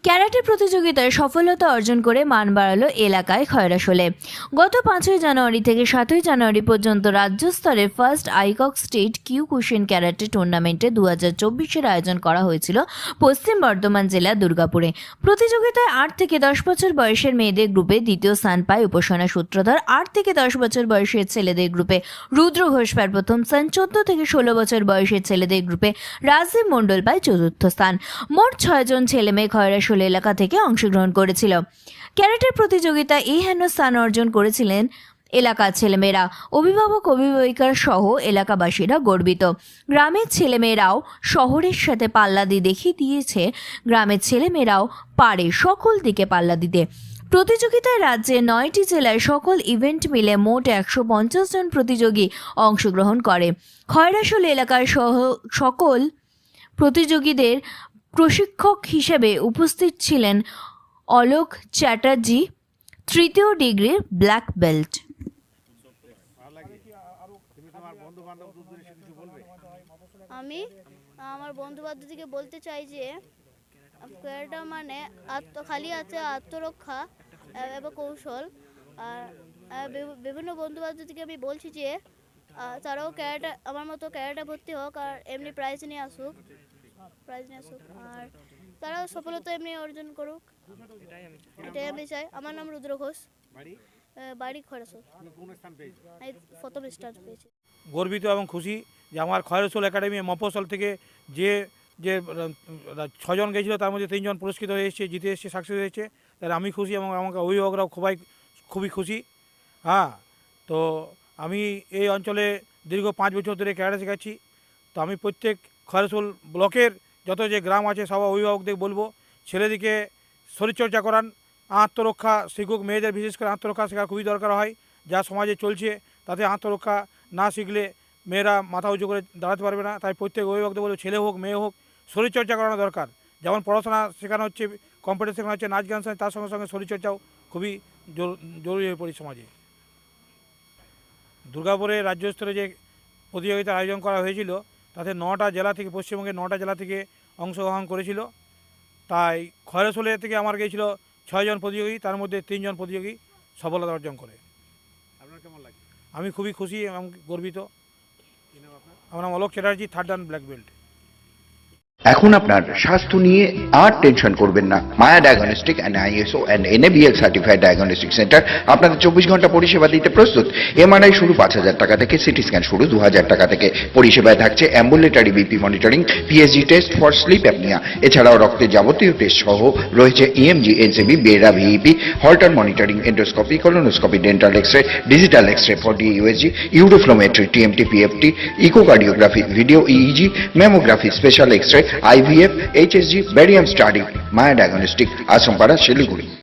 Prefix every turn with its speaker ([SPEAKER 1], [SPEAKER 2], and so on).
[SPEAKER 1] Karate প্রতিযোগিতায় সফলতা অর্জন করে মান বাড়ালো এলাকায় খয়রাশোলে। গত 5ই জানুয়ারি থেকে 7ই জানুয়ারি পর্যন্ত রাজ্য স্তরে ফার্স্ট আইকক স্টেট কিউকুশিন ক্যারাটে টুর্নামেন্টে 2024-এর আয়োজন করা হয়েছিল পশ্চিম বর্ধমান জেলার দুর্গাপুরে। প্রতিযোগিতায় 8 থেকে 10 বছর বয়সের মেয়েদের গ্রুপে দ্বিতীয় স্থান পায় উপাসনা সূত্রধর। 8 থেকে 10 বছর বয়সের ছেলেদের গ্রুপে রুদ্র ঘোষ পায় প্রথম স্থান। 14 থেকে 16 বছর বয়সের ছেলেদের গ্রুপে রাজদীপ মণ্ডল পায় চতুর্থ স্থান। মোট 6 জন ছেলে মেয়ে খয়রাশোলে এলাকা থেকে অংশগ্রহণ করেছিল। ক্যারাটের প্রতিযোগিতায় এই হেন স্থান অর্জন করেছিলেন এলাকার ছেলেমেয়েরা। অভিভাবক অভিভাবিকা সহ এলাকাবাসীরা গর্বিত। গ্রামের ছেলেমেয়েরাও শহরের সাথে পাল্লা দিয়ে দেখিয়ে দিয়েছে গ্রামের ছেলেমেয়েরাও পারে সকল দিকে পাল্লা দিতে। প্রতিযোগিতায় রাজ্যে 9টি জেলায় সকল ইভেন্ট মিলে মোট 150 জন প্রতিযোগী অংশগ্রহণ করে। খয়রাশোলে এলাকার সকল প্রতিযোগীদের প্রশিক্ষক হিসেবে উপস্থিত ছিলেন অলোক চ্যাটার্জি, 3য় ডিগ্রির ব্ল্যাক বেল্ট।
[SPEAKER 2] আমি আমার বন্ধু বান্ধবীকে বলতে চাই যে ক্যারাটে মানে খালি আছে আত্মরক্ষা এবং কৌশল। আর বিভিন্ন বন্ধু বান্ধবীকে আমি বলছি যে তারাও ক্যারাটে আমার মতো ক্যারাটে ভর্তি হোক আর এমনি প্রাইজ নিয়ে আসুক আর তারাও সফলতা এমনি অর্জন করুক, এটাই আমি চাই। আমার নাম রুদ্র ঘোষ, বাড়ি খয়রাশোল। প্রথম স্টার পেয়েছি।
[SPEAKER 3] গর্বিত এবং খুশি যে আমার খয়রাশোল একাডেমি মফস্বল থেকে যে 6 জন গেছিল তার মধ্যে 3 জন পুরস্কৃত হয়ে এসেছে, জিতে এসেছে, সাকসেস হয়েছে। তাহলে আমি খুশি এবং আমাকে অভিভাবকরাও খুবই খুশি। তো আমি এই অঞ্চলে দীর্ঘ 5 বছর ধরে ক্যারাটে শেখাচ্ছি। তো আমি প্রত্যেক খয়রাশোল ব্লকের যত যে গ্রাম আছে সব অভিভাবকদের বলবো ছেলেদিকে শরীরচর্চা করান, আত্মরক্ষা শিখুক। মেয়েদের বিশেষ করে আত্মরক্ষা শেখা খুবই দরকার হয়। যা সমাজে চলছে তাতে আত্মরক্ষা না শিখলে মেয়েরা মাথা উঁচু করে দাঁড়াতে পারবে না। তাই প্রত্যেক অভিভাবকদের বলবো ছেলে হোক মেয়ে হোক শরীরচর্চা করানো দরকার। যেমন পড়াশোনা শেখানো হচ্ছে, কম্পিউটার শেখানো হচ্ছে, নাচ গান শেখানো, তার সঙ্গে সঙ্গে শরীরচর্চাও খুবই জরুরি হয়ে পড়ে সমাজে। দুর্গাপুরে রাজ্য স্তরে যে প্রতিযোগিতার আয়োজন করা হয়েছিল তাতে 9টা জেলা থেকে, পশ্চিমবঙ্গের 9টা জেলা থেকে অংশগ্রহণ করেছিল। তাই খয়রাশোলে থেকে আমার গিয়েছিল 6 জন প্রতিযোগী, তার মধ্যে 3 জন প্রতিযোগী সফলতা অর্জন করে। আপনার কেমন লাগে? আমি খুবই খুশি এবং গর্বিত। আমার নাম Alok Chatterjee, 3rd dan black belt.
[SPEAKER 4] এখন আপনার স্বাস্থ্য নিয়ে আর টেনশন করবেন না। Maya diagnostic and ISO and NABL certified diagnostic centre আপনাদের 24 ঘন্টা পরিষেবা দিতে প্রস্তুত। MRI শুরু 5,000 টাকা থেকে, সিটি স্ক্যান শুরু 2,000 টাকা থেকে। পরিষেবায় থাকছে ambulatory BP monitoring, PSG test for sleep apnoea. এছাড়াও রক্তের যাবতীয় টেস্ট সহ রয়েছে EMG, NCB, BERA, VEP, Holter monitoring, endoscopy, colonoscopy, dental X-ray, digital X-ray for DUSG, uroflowmetry, TMT, PFT, echocardiography, video EEG, mammography, special X-ray, IVF, HSG, barium study. Maya diagnostic, Asampara, Siliguri.